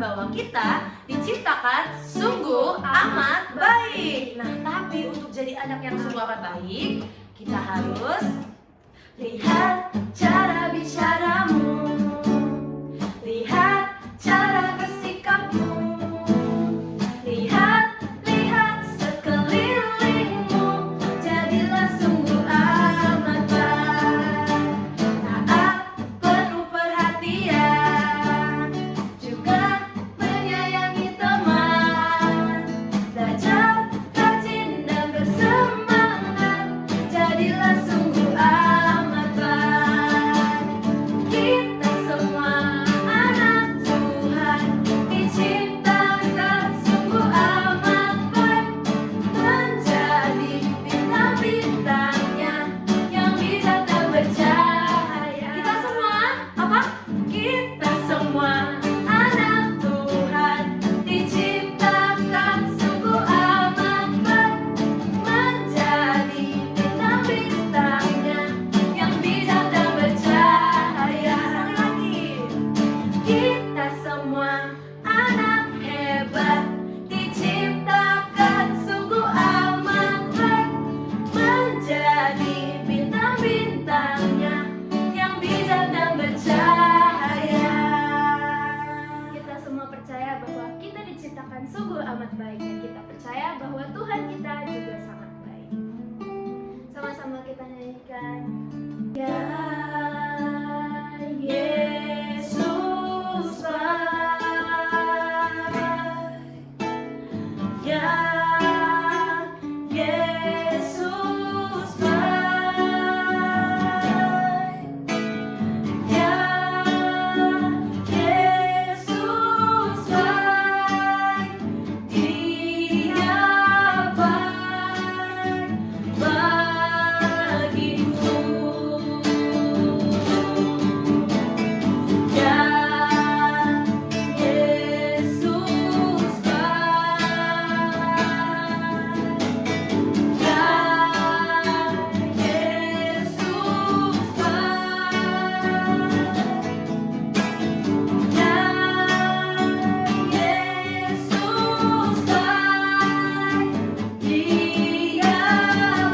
bahwa kita diciptakan sungguh amat baik. Nah, tapi untuk jadi anak yang sungguh amat baik, kita harus lihat cara bicaramu, lihat cara bersikapmu, lihat sekelilingmu, jadilah sungguh amat baik, taat, penuh perhatian, juga menyayangi teman, belajar rajin dan bersemangat, jadilah sungguh amat baik. Kita semua anak Tuhan, diciptakan sungguh amat baik, menjadi bintang-bintangnya yang bijak dan bercahaya. Kita semua apa? Kita semua anak Tuhan, diciptakan sungguh amat baik, menjadi bintang-bintangnya yang bijak dan bercahaya. Sekali lagi, kita semua anak hebat, diciptakan sungguh amat baik, menjadi bintang-bintangnya yang bijak dan bercahaya. Kita semua percaya bahwa kita diciptakan sungguh amat baik, dan kita percaya bahwa Tuhan kita juga sangat baik. Sama-sama kita nyanyikan. Ya Yesus baik, ya Yesus baik, ya Yesus baik, Dia baik bagiku. Ya Yesus baik, ya Yesus baik, ya Yesus baik, Dia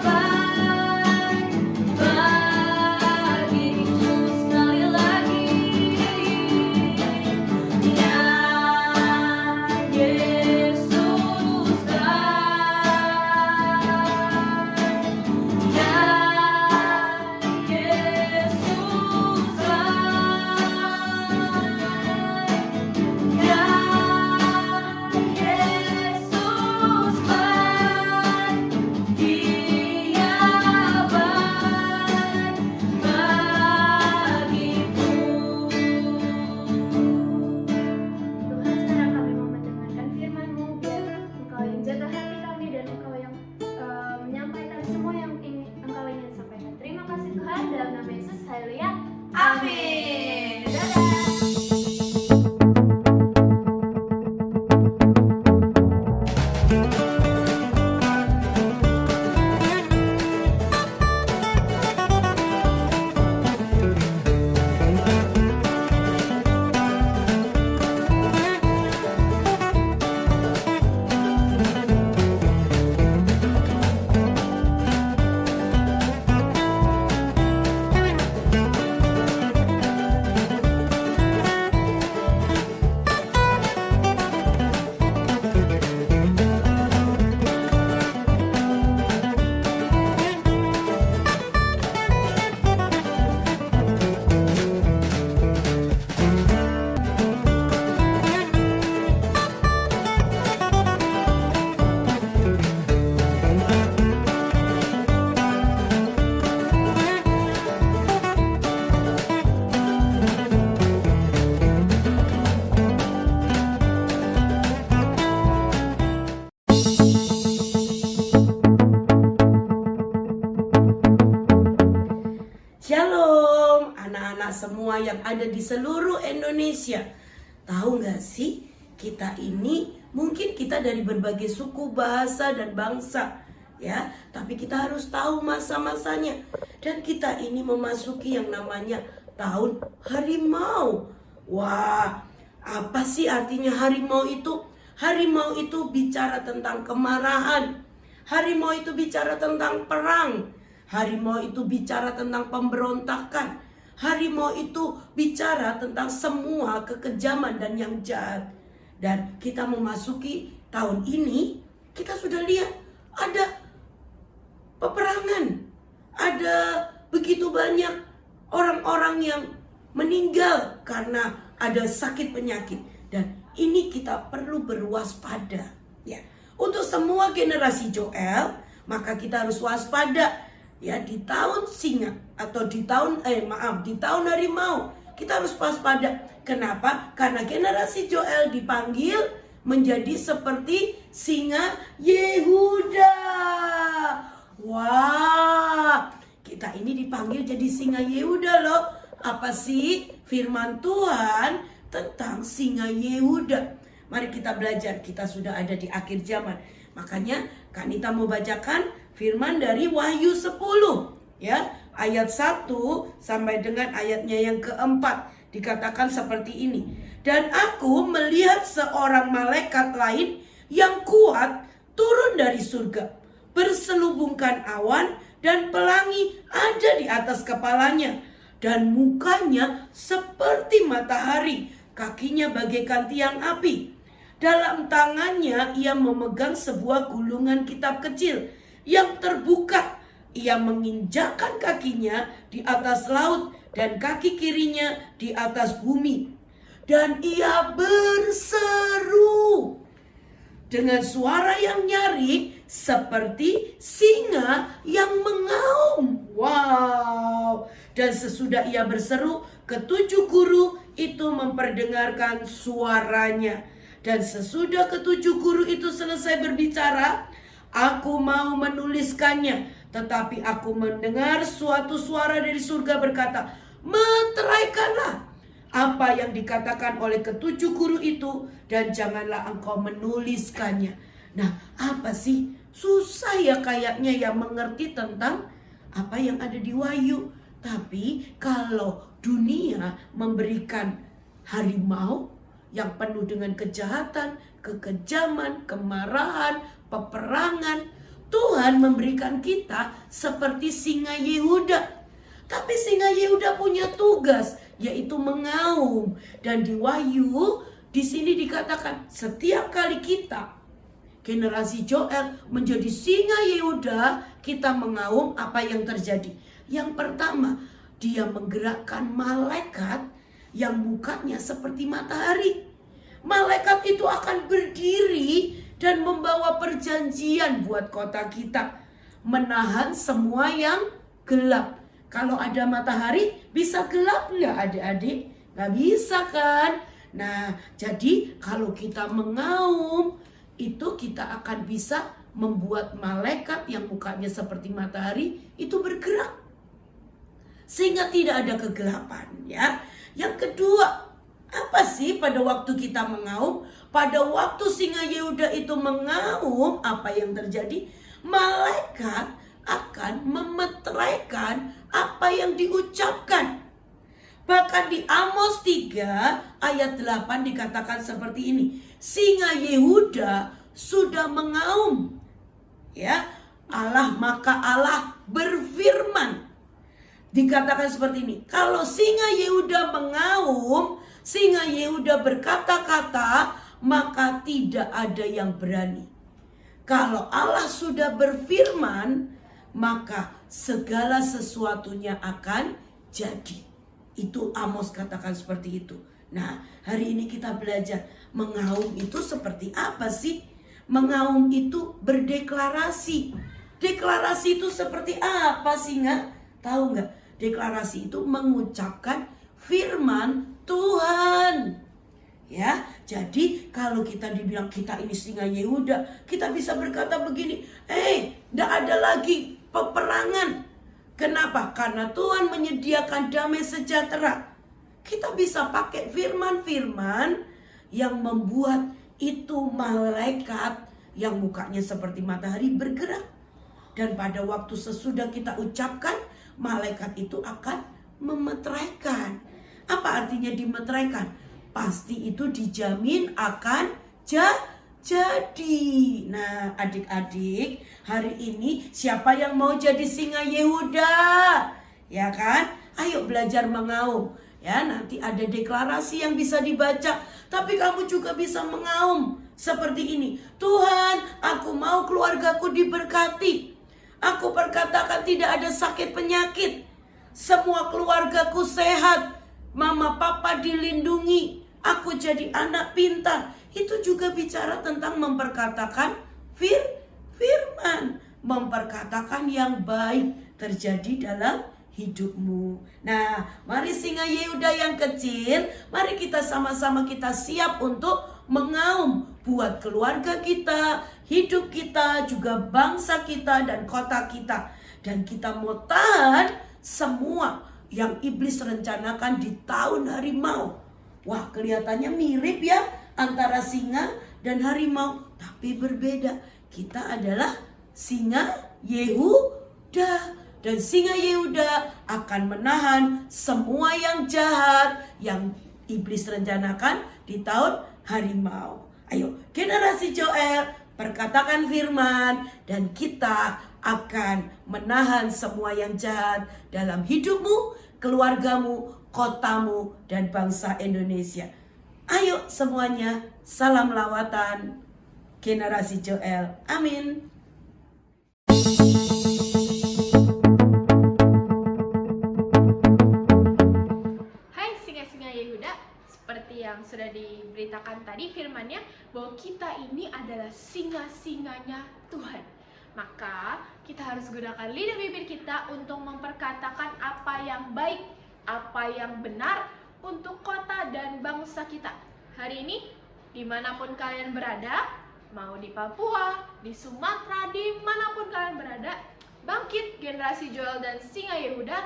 baik bagiku. Sekali lagi, ya Yesus baik, ya Yesus baik, ya Yesus baik, Dia baik bagiku. Tuhan, sekarang kami mau mendengarkan firman-Mu, biar Engkau yang jaga hati kami dan Engkau yang menyampaikan semua yang Engkau ingin sampaikan. Terima kasih Tuhan, dalam nama Yesus, haleluya. Amin. Dadah. Shalom anak-anak semua yang ada di seluruh Indonesia. Tahu gak sih, kita ini mungkin kita dari berbagai suku, bahasa, dan bangsa, ya. Tapi kita harus tahu masa-masanya. Dan kita ini memasuki yang namanya tahun harimau. Wah, Apa sih artinya harimau itu? Harimau itu bicara tentang kemarahan. Harimau itu bicara tentang perang. Harimau itu bicara tentang pemberontakan. Harimau itu bicara tentang semua kekejaman dan yang jahat. Dan kita memasuki tahun ini, kita sudah lihat ada peperangan. Ada begitu banyak orang-orang yang meninggal karena ada sakit penyakit. Dan ini kita perlu berwaspada. Ya, untuk semua generasi Joel, maka kita harus waspada. Ya, di tahun singa atau di tahun harimau, kita harus waspada. Kenapa? Karena generasi Joel dipanggil menjadi seperti singa Yehuda. Wah, kita ini dipanggil jadi singa Yehuda loh. Apa sih firman Tuhan tentang singa Yehuda? Mari kita belajar, kita sudah ada di akhir zaman. Makanya Kanita mau bacakan firman dari Wahyu 10 ya, ayat 1 sampai dengan ayatnya yang keempat. Dikatakan seperti ini. Dan aku melihat seorang malaikat lain yang kuat turun dari surga, berselubungkan awan dan pelangi ada di atas kepalanya, dan mukanya seperti matahari, kakinya bagaikan tiang api. Dalam tangannya ia memegang sebuah gulungan kitab kecil yang terbuka. Ia menginjakkan kakinya di atas laut dan kaki kirinya di atas bumi. Dan ia berseru dengan suara yang nyaring seperti singa yang mengaum. Wow. Dan sesudah ia berseru, ketujuh guru itu memperdengarkan suaranya. Dan sesudah ketujuh guru itu selesai berbicara, aku mau menuliskannya. Tetapi aku mendengar suatu suara dari surga berkata, meteraikanlah apa yang dikatakan oleh ketujuh guru itu, dan janganlah engkau menuliskannya. Nah, apa sih? Susah ya kayaknya ya mengerti tentang apa yang ada di Wahyu. Tapi kalau dunia memberikan harimau yang penuh dengan kejahatan, kekejaman, kemarahan, peperangan, Tuhan memberikan kita seperti singa Yehuda. Tapi singa Yehuda punya tugas, yaitu mengaum. Dan di Wahyu di sini dikatakan setiap kali kita generasi Joel menjadi singa Yehuda, kita mengaum, apa yang terjadi? Yang pertama, dia menggerakkan malaikat yang mukanya seperti matahari. Malaikat itu akan berdiri dan membawa perjanjian buat kota kita, menahan semua yang gelap. Kalau ada matahari bisa gelap nggak adik-adik? Nggak bisa kan? Nah, jadi kalau kita mengaum, itu kita akan bisa membuat malaikat yang mukanya seperti matahari itu bergerak, sehingga tidak ada kegelapan ya. Yang kedua, apa sih pada waktu kita mengaum? Pada waktu singa Yehuda itu mengaum, apa yang terjadi? Malaikat akan memeteraikan apa yang diucapkan. Bahkan di Amos 3 ayat 8 dikatakan seperti ini. Singa Yehuda sudah mengaum. Ya, maka Allah berfirman. Dikatakan seperti ini. Kalau singa Yehuda mengaum, singa Yehuda berkata-kata, maka tidak ada yang berani. Kalau Allah sudah berfirman, maka segala sesuatunya akan jadi. Itu Amos katakan seperti itu. Nah, hari ini kita belajar mengaum itu seperti apa sih? Mengaum itu berdeklarasi. Deklarasi itu seperti apa sih nggak? Tahu nggak? Deklarasi itu mengucapkan firman Tuhan. Ya, jadi kalau kita dibilang kita ini singa Yehuda, kita bisa berkata begini, nggak ada lagi peperangan. Kenapa? Karena Tuhan menyediakan damai sejahtera. Kita bisa pakai firman-firman yang membuat itu malaikat yang mukanya seperti matahari bergerak. Dan pada waktu sesudah kita ucapkan, malaikat itu akan memeteraikan. Apa artinya dimeteraikan? pasti itu dijamin akan jadi. Nah, adik-adik, hari ini siapa yang mau jadi singa Yehuda? Ya kan? Ayo belajar mengaum. Ya, nanti ada deklarasi yang bisa dibaca, tapi kamu juga bisa mengaum seperti ini. Tuhan, aku mau keluargaku diberkati. Aku perkatakan tidak ada sakit penyakit. Semua keluargaku sehat. Mama papa dilindungi. Aku jadi anak pintar. Itu juga bicara tentang memperkatakan firman. Memperkatakan yang baik terjadi dalam hidupmu. Nah, mari singa Yehuda yang kecil, mari kita sama-sama kita siap untuk mengaum buat keluarga kita, hidup kita, juga bangsa kita dan kota kita. Dan kita mau tahan semua yang iblis rencanakan di tahun harimau. Wah, kelihatannya mirip ya antara singa dan harimau, tapi berbeda. Kita adalah singa Yehuda. Dan singa Yehuda akan menahan semua yang jahat yang iblis rencanakan di tahun harimau. Ayo, generasi Joel, perkatakan firman, dan kita akan menahan semua yang jahat dalam hidupmu, keluargamu, kotamu, dan bangsa Indonesia. Ayo semuanya, salam lawatan generasi Joel. Amin. Yang sudah diberitakan tadi firmannya bahwa kita ini adalah singa-singanya Tuhan. Maka kita harus gunakan lidah bibir kita untuk memperkatakan apa yang baik, apa yang benar untuk kota dan bangsa kita. Hari ini dimanapun kalian berada, mau di Papua, di Sumatera, dimanapun kalian berada, bangkit generasi Joel dan singa Yehuda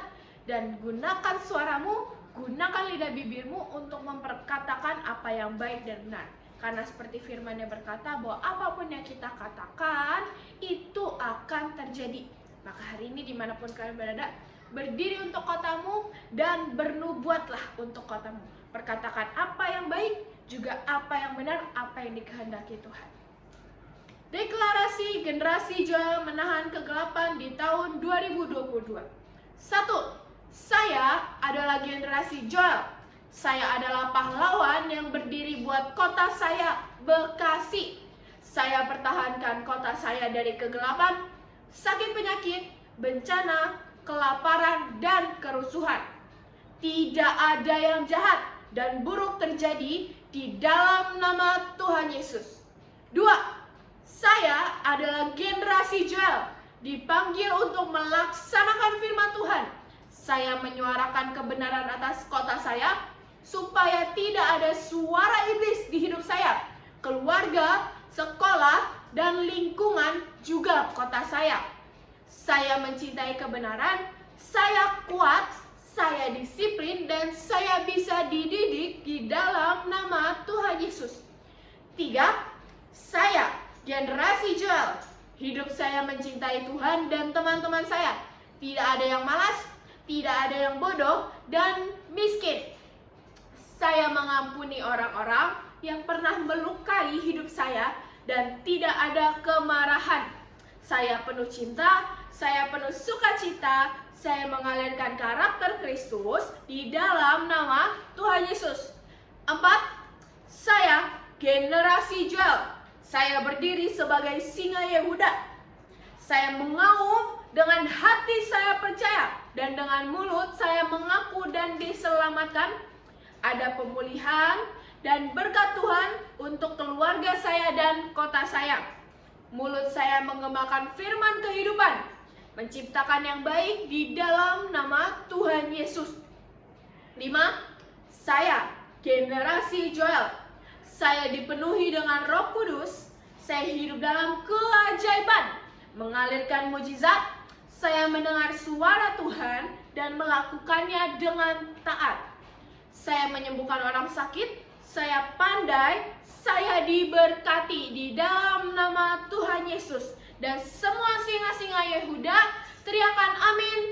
dan gunakan suaramu, gunakan lidah bibirmu untuk memperkatakan apa yang baik dan benar. Karena seperti firman-Nya berkata bahwa apapun yang kita katakan itu akan terjadi. Maka hari ini dimanapun kalian berada, berdiri untuk kotamu dan bernubuatlah untuk kotamu. Perkatakan apa yang baik, juga apa yang benar, apa yang dikehendaki Tuhan. Deklarasi generasi Joel menahan kegelapan di tahun 2022. 1. Saya adalah generasi Joel. Saya adalah pahlawan yang berdiri buat kota saya, Bekasi. Saya pertahankan kota saya dari kegelapan, sakit penyakit, bencana, kelaparan, dan kerusuhan. Tidak ada yang jahat dan buruk terjadi di dalam nama Tuhan Yesus. 2. Saya adalah generasi Joel, dipanggil untuk melaksanakan firman Tuhan. Saya menyuarakan kebenaran atas kota saya, supaya tidak ada suara iblis di hidup saya, keluarga, sekolah, dan lingkungan juga kota saya. Saya mencintai kebenaran, saya kuat, saya disiplin, dan saya bisa dididik di dalam nama Tuhan Yesus. 3. Saya, generasi Joel, hidup saya mencintai Tuhan dan teman-teman saya. Tidak ada yang malas, tidak ada yang bodoh dan miskin. Saya mengampuni orang-orang yang pernah melukai hidup saya dan tidak ada kemarahan. Saya penuh cinta, saya penuh sukacita, saya mengalirkan karakter Kristus di dalam nama Tuhan Yesus. 4. Saya generasi Joel. Saya berdiri sebagai singa Yehuda. Saya mengaum dengan hati saya percaya, dan dengan mulut saya mengaku dan diselamatkan. Ada pemulihan dan berkat Tuhan untuk keluarga saya dan kota saya. Mulut saya mengembangkan firman kehidupan, menciptakan yang baik di dalam nama Tuhan Yesus. 5. Saya generasi Joel. Saya dipenuhi dengan Roh Kudus. Saya hidup dalam keajaiban, mengalirkan mujizat. Saya mendengar suara Tuhan dan melakukannya dengan taat. Saya menyembuhkan orang sakit, saya pandai, saya diberkati di dalam nama Tuhan Yesus. Dan semua singa-singa Yehuda teriakan amin